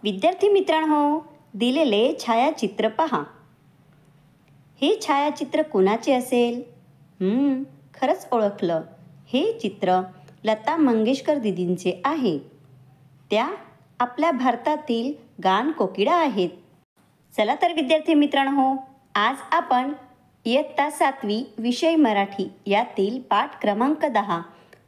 विद्यार्थी मित्रांनो, दिलेले छायाचित्र पहा. हे छायाचित्र कोणाचे असेल? खरंच ओळखलं. हे चित्र लता मंगेशकर दीदींचे आहे. त्या आपल्या भारतातील गान कोकिळा आहेत. चला तर विद्यार्थी मित्रांनो, आज आपण इयत्ता 7वी विषय मराठी यातील पाठ क्रमांक 10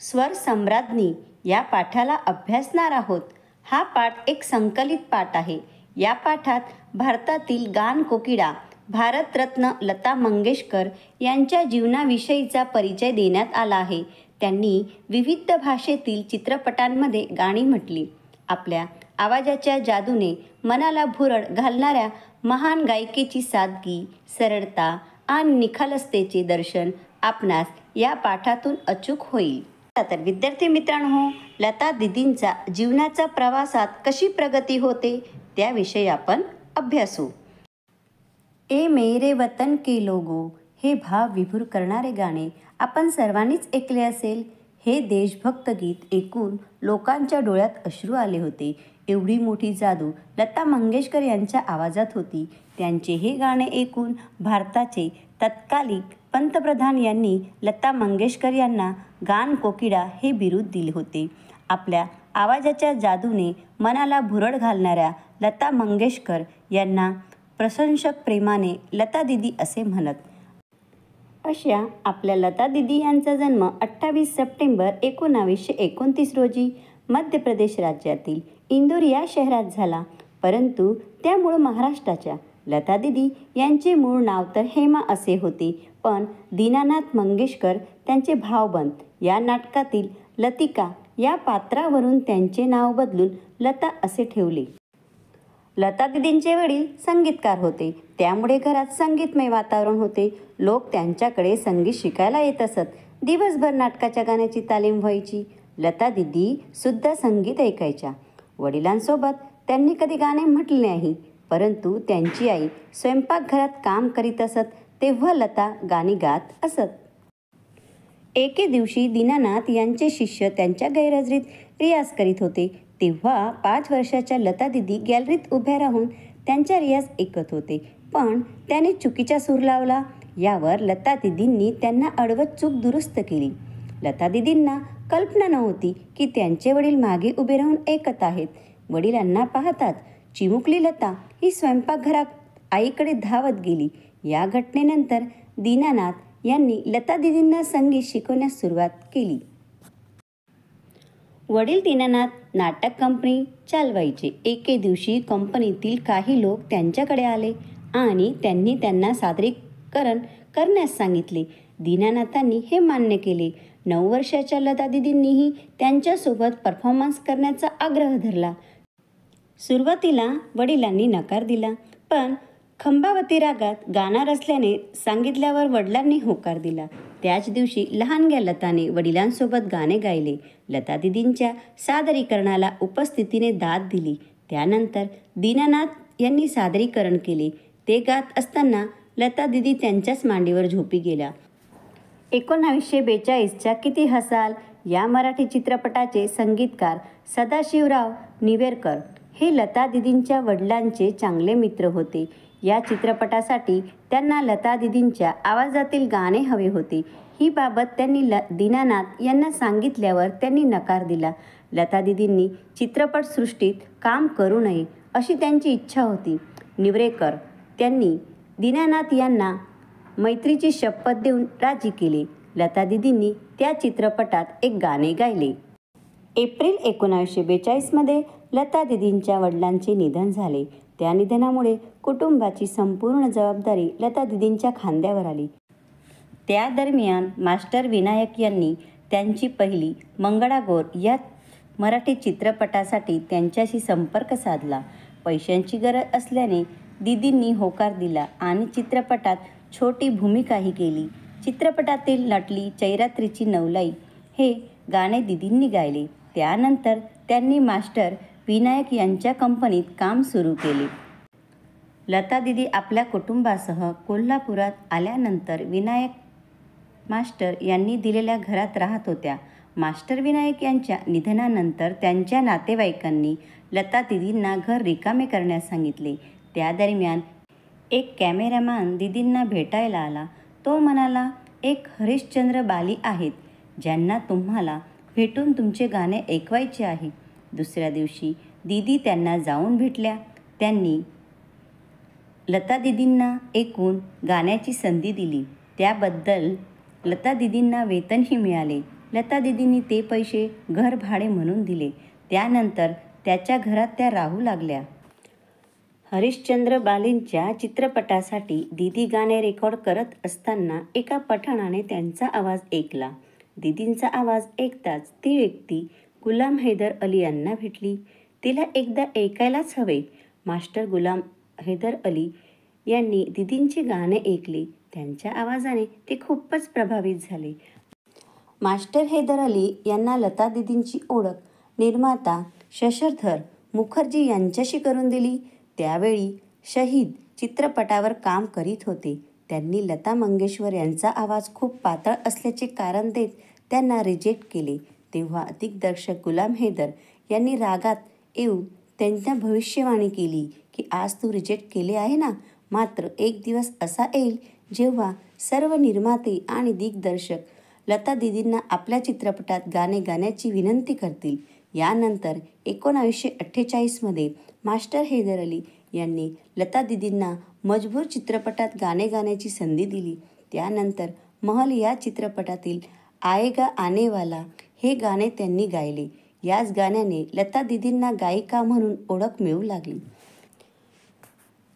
स्वर सम्राज्ञी या पाठाला अभ्यासणार आहोत. हा पाठ एक संकलित पाठ आहे. या पाठात भारतातील गान कोकिळा भारतरत्न लता मंगेशकर यांच्या जीवनाविषयीचा परिचय देण्यात आला आहे. त्यांनी विविध भाषेतील चित्रपटांमध्ये गाणी म्हटली. आपल्या आवाजाच्या जादूने मनाला भुरळ घालणाऱ्या महान गायिकेची सादगी, सरळता आणि निखालसतेचे दर्शन आपणास या पाठातून अचूक होईल. तर विद्यार्थी मित्रांनो, लता दीदींचा जीवनाचा प्रवासात कशी प्रगती होते त्याविषयी आपण अभ्यासू. ए मेरे वतन के लोगो हे भाव विभूर करणारे गाणे आपण सर्वांनीच ऐकले असेल. हे देशभक्त गीत ऐकून लोकांच्या डोळ्यात अश्रू आले होते. एवढी मोठी जादू लता मंगेशकर यांच्या आवाजात होती. त्यांचे हे गाणे ऐकून भारताचे तत्कालीन पंतप्रधान यांनी लता मंगेशकर यांना गान कोकिळा हे बिरुद दिले होते. आपल्या आवाजाच्या जादूने मनाला भुरळ घालणाऱ्या लता मंगेशकर यांना प्रशंसक प्रेमाने लता दीदी असे म्हणत. अशा आपल्या लता दीदी यांचा जन्म 28 सप्टेंबर 1929 रोजी मध्य प्रदेश राज्यातील इंदोर या शहरात झाला. परंतु त्या मूळ महाराष्ट्राच्या. लता दीदी यांचे मूळ नाव तर हेमा असे होते, पण दीनानाथ मंगेशकर त्यांचे भावबंद या नाटकातील लतिका या पात्रावरून त्यांचे नाव बदलून लता असे ठेवले. लता दीदींचे वडील संगीतकार होते, त्यामुळे घरात संगीतमय वातावरण होते. लोक त्यांच्याकडे संगीत शिकायला येत असत. दिवसभर नाटकाच्या गाण्याची तालीम व्हायची. लता दीदी सुद्धा संगीत ऐकायच्या. वडिलांसोबत त्यांनी कधी गाणे म्हटले नाही, परंतु त्यांची आई स्वयंपाकघरात काम करीत असत तेव्हा लता गाणी गात असत. एके दिवशी दीनानाथ यांचे शिष्य त्यांच्या गैरहजेरीत रियाज करीत होते. तेव्हा 5 वर्षाच्या लता दीदी गॅलरीत उभ्या राहून त्यांचा रियाज ऐकत होते, पण त्याने चुकीचा सूर लावला. यावर लता दीदींनी त्यांना अडवत चूक दुरुस्त केली. लता दीदींना कल्पना नव्हती की त्यांचे वडील मागे उभे राहून ऐकत आहेत. वडिलांना पाहताच चिमुकली लता ही स्वयंपाकघरात आईकडे धावत गेली. या घटनेनंतर दीनानाथ यांनी लता दीदींना संगीत शिकवण्यास सुरुवात केली. वडील दीनानाथ नाटक कंपनी चालवायचे. एके दिवशी कंपनीतील काही लोक त्यांच्याकडे आले आणि त्यांनी त्यांना सादरीकरण करण्यास सांगितले. दीनानाथांनी हे मान्य केले. 9 वर्षाच्या लता दीदींनीही त्यांच्यासोबत परफॉर्मन्स करण्याचा आग्रह धरला. सुरुवातीला वडिलांनी नकार दिला, पण खंबावती रागात गाणार असल्याने सांगितल्यावर वडिलांनी होकार दिला. त्याच दिवशी लहानग्या लताने वडिलांसोबत गाणे गायले. लता दीदींच्या सादरीकरणाला उपस्थितीने दाद दिली. त्यानंतर दीनानाथ यांनी सादरीकरण केले. ते गात असताना लता दीदी त्यांच्याच मांडीवर झोपी गेल्या. 1942च्या किती हसाल या मराठी चित्रपटाचे संगीतकार सदाशिवराव निवेरकर हे लता दीदींच्या वडिलांचे चांगले मित्र होते. या चित्रपटासाठी त्यांना लता दीदींच्या आवाजातील गाणे हवे होते. ही बाबत त्यांनी दीनानाथ यांना सांगितल्यावर त्यांनी नकार दिला. लता दीदींनी चित्रपटसृष्टीत काम करू नये अशी त्यांची इच्छा होती. निवेरकर त्यांनी दीनानाथ यांना मैत्रीची शपथ देऊन राजी केले. लता दीदींनी त्या चित्रपटात एक गाणे गायले. एप्रिल 1942मध्ये लता दीदींच्या वडिलांचे निधन झाले. त्या निधनामुळे कुटुंबाची संपूर्ण जबाबदारी लता दीदींच्या खांद्यावर आली. त्या दरम्यान मास्टर विनायक यांनी त्यांची पहिली मंगळागौर या मराठी चित्रपटासाठी त्यांच्याशी संपर्क साधला. पैशांची गरज असल्याने दीदींनी होकार दिला आणि चित्रपटात छोटी भूमिकाही केली. चित्रपटातील नटली चैरात्रीची नवलाई हे गाणे दीदींनी गायले. त्यानंतर त्यांनी मास्टर विनायक यांच्या कंपनीत काम सुरू केले. लता दीदी आपल्या कुटुंबासह कोल्हापुरात आल्यानंतर विनायक मास्टर यांनी दिलेल्या घरात राहत होत्या. मास्टर विनायक यांच्या निधनानंतर त्यांच्या नातेवाईकांनी लता दिदींना घर रिकामे करण्यास सांगितले. त्या दरम्यान एक कॅमेरामॅन दिदींना भेटायला आला. तो म्हणाला, एक हरिश्चंद्र बाली आहेत ज्यांना तुम्हाला भेटून तुमचे गाणे ऐकवायचे आहे. दुसऱ्या दिवशी दीदी त्यांना जाऊन भेटल्या. त्यांनी लता दिदींना ऐकून गाण्याची संधी दिली. त्याबद्दल लता दिदींना वेतनही मिळाले. लता दिदींनी ते पैसे घर भाडे म्हणून दिले. त्यानंतर त्याच्या घरात त्या राहू लागल्या. हरिश्चंद्र बालींच्या चित्रपटासाठी दीदी गाणे रेकॉर्ड करत असताना एका पठाणाने त्यांचा आवाज ऐकला. दीदींचा आवाज ऐकताच ती व्यक्ती गुलाम हैदर अली यांना भेटली. तिला एकदा ऐकायलाच हवे. मास्टर गुलाम हैदर अली यांनी दीदींचे गाणे ऐकले. त्यांच्या आवाजाने ते खूपच प्रभावित झाले. मास्टर हैदर अली यांना लता दिदींची ओळख निर्माता शशधर मुखर्जी यांच्याशी करून दिली. त्यावेळी शहीद चित्रपटावर काम करीत होते. त्यांनी लता मंगेशकर यांचा आवाज खूप पातळ असल्याचे कारण देत त्यांना रिजेक्ट केले. तेव्हा दिग्दर्शक गुलाम हैदर यांनी रागात येऊन त्यांना भविष्यवाणी केली की आज तू रिजेक्ट केले आहे ना, मात्र एक दिवस असा येईल जेव्हा सर्व निर्माते आणि दिग्दर्शक लता दिदींना आपल्या चित्रपटात गाणे गाण्याची विनंती करतील. यानंतर 1948मध्ये मास्टर हैदर अली यांनी लता दिदींना मजबूर चित्रपटात गाणे गाण्याची संधी दिली. त्यानंतर महल या चित्रपटातील आएगा आने वाला हे गाणे त्यांनी गायले. याच गाण्याने लता दिदींना गायिका म्हणून ओळख मिळू लागली.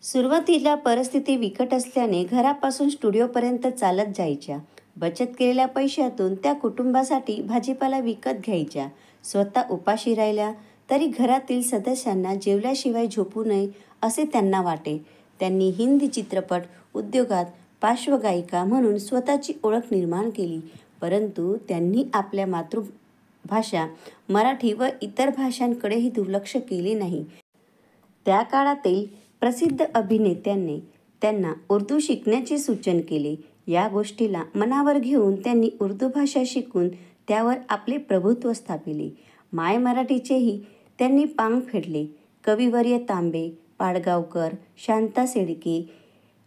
सुरुवातीला परिस्थिती बिकट असल्याने घरापासून स्टुडिओपर्यंत चालत जायच्या. बचत केलेल्या पैशातून त्या कुटुंबासाठी भाजीपाला विकत घ्यायच्या. स्वतः उपाशी राहिल्या तरी घरातील सदस्यांना जेवल्याशिवाय झोपू नये असे त्यांना वाटे. त्यांनी हिंदी चित्रपट उद्योगात पार्श्वगायिका म्हणून स्वतःची ओळख निर्माण केली. परंतु त्यांनी आपल्या मातृभाषा मराठी व इतर भाषांकडेही दुर्लक्ष केले नाही. त्या काळातील प्रसिद्ध अभिनेत्यांनी त्यांना उर्दू शिकण्याचे सूचन केले. या गोष्टीला मनावर घेऊन त्यांनी उर्दू भाषा शिकून त्यावर आपले प्रभुत्व स्थापिले. माय मराठीचेही त्यांनी पांग फेडले. कविवर्य तांबे, पाडगावकर, शांता शेळके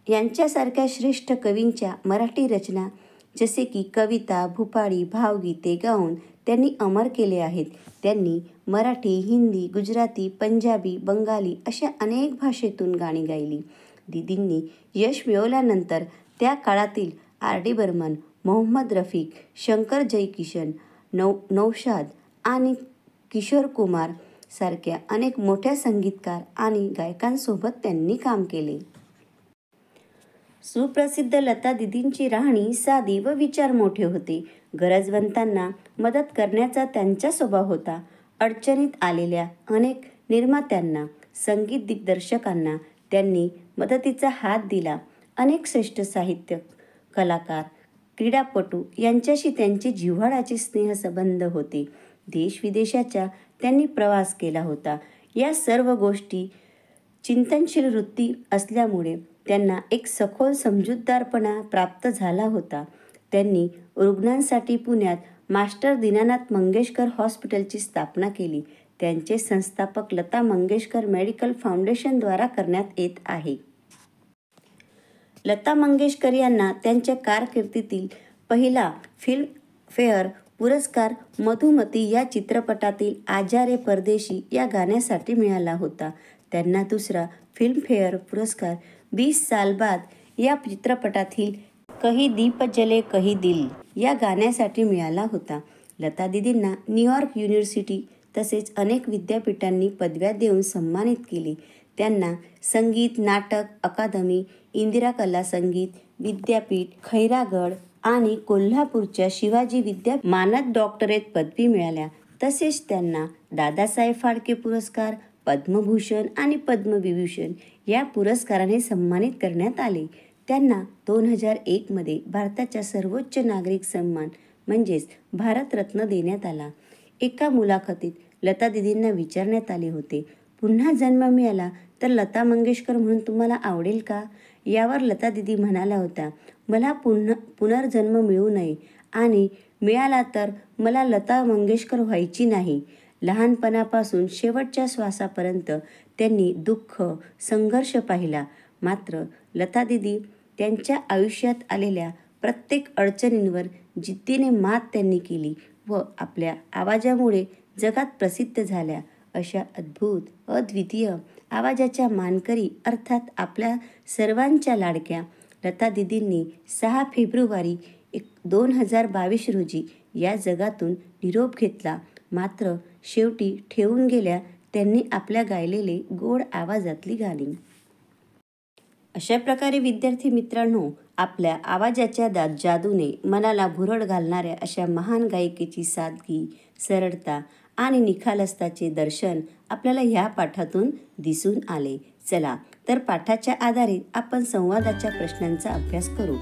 यांच्यासारख्या श्रेष्ठ कवींच्या मराठी रचना जसे की कविता, भूपाळी, भावगीते गाऊन त्यांनी अमर केले आहेत. त्यांनी मराठी, हिंदी, गुजराती, पंजाबी, बंगाली अशा अनेक भाषेतून गाणी गायली. दीदींनी यश मिळवल्यानंतर त्या काळातील आर.डी. बर्मन, मोहम्मद रफी, शंकर जयकिशन, नौशाद आणि किशोर कुमार सारख्या अनेक मोठ्या संगीतकार आणि गायकांसोबत त्यांनी काम केले. सुप्रसिद्ध लता दिदींची राहणी साधी व विचार मोठे होते. गरजवंतांना मदत करण्याचा त्यांचा स्वभाव होता. अडचणीत आलेल्या अनेक निर्मात्यांना, संगीत दिग्दर्शकांना त्यांनी मदतीचा हात दिला. अनेक श्रेष्ठ साहित्यिक, कलाकार, क्रीडापटू यांच्याशी त्यांचे जिव्हाळ्याचे स्नेहसंबंध होते. देशविदेशाचा त्यांनी प्रवास केला होता. या सर्व गोष्टी चिंतनशील वृत्ती असल्यामुळे त्यांना एक सखोल समजूतदारपणा प्राप्त झाला होता. त्यांनी रुग्णांसाठी पुण्यात मास्टर दीनानाथ मंगेशकर हॉस्पिटलची स्थापना केली. त्यांचे संस्थापक लता मंगेशकर मेडिकल फाउंडेशनद्वारा करण्यात येत आहे. लता मंगेशकर यांना त्यांच्या कारकिर्दीतील पहिला फिल्मफेअर पुरस्कार मधुमती या चित्रपटातील आजा रे परदेशी या गाण्यासाठी मिळाला होता. त्यांना दुसरा फिल्मफेअर पुरस्कार 20 साल बाद या चित्रपटातील कही दीप जले कही दिल या गाण्यासाठी मिळाला होता. लता दिदींना न्यूयॉर्क युनिव्हर्सिटी तसेच अनेक विद्यापीठांनी पदव्या देऊन सन्मानित केले. त्यांना संगीत नाटक अकादमी, इंदिरा कला संगीत विद्यापीठ, खैरागड आणि कोल्हापूरच्या शिवाजी मानद डॉक्टरेट पदवी मिळाल्या. तसेच त्यांना दादासाहेब फाळके पुरस्कार, पद्मभूषण आणि पद्मविभूषण या पुरस्काराने सन्मानित करण्यात आले. त्यांना 2001मध्ये भारताचा सर्वोच्च नागरिक सन्मान म्हणजेच भारतरत्न देण्यात आला. एका मुलाखतीत लता दिदींना विचारण्यात आले होते, पुन्हा जन्म मिळाला तर लता मंगेशकर म्हणून तुम्हाला आवडेल का? यावर लता दिदी म्हणाल्या होत्या, मला पुनर्जन्म मिळू नये आणि मिळाला तर मला लता मंगेशकर व्हायची नाही. लहानपणापासून शेवटच्या श्वासापर्यंत त्यांनी दुःख, संघर्ष पाहिला. मात्र लता दीदी त्यांच्या आयुष्यात आलेल्या प्रत्येक अडचणींवर जिद्दीने मात त्यांनी केली व आपल्या आवाजामुळे जगात प्रसिद्ध झाल्या. अशा अद्भुत, अद्वितीय आवाजाच्या मानकरी अर्थात आपल्या सर्वांच्या लाडक्या लता दीदींनी 6 फेब्रुवारी 2022 रोजी या जगातून निरोप घेतला. मात्र शेवटी ठेवून गेल्या त्यांनी आपल्या गायलेले गोड आवाजातली गाणी. अशा प्रकारे विद्यार्थी मित्रांनो, आपल्या आवाजाच्या जादूने मनाला भुरळ घालणाऱ्या अशा महान गायिकेची सादगी, सरळता आणि निखालसताचे दर्शन आपल्याला ह्या पाठातून दिसून आले. चला तर पाठाच्या आधारे आपण संवादाच्या प्रश्नांचा अभ्यास करू.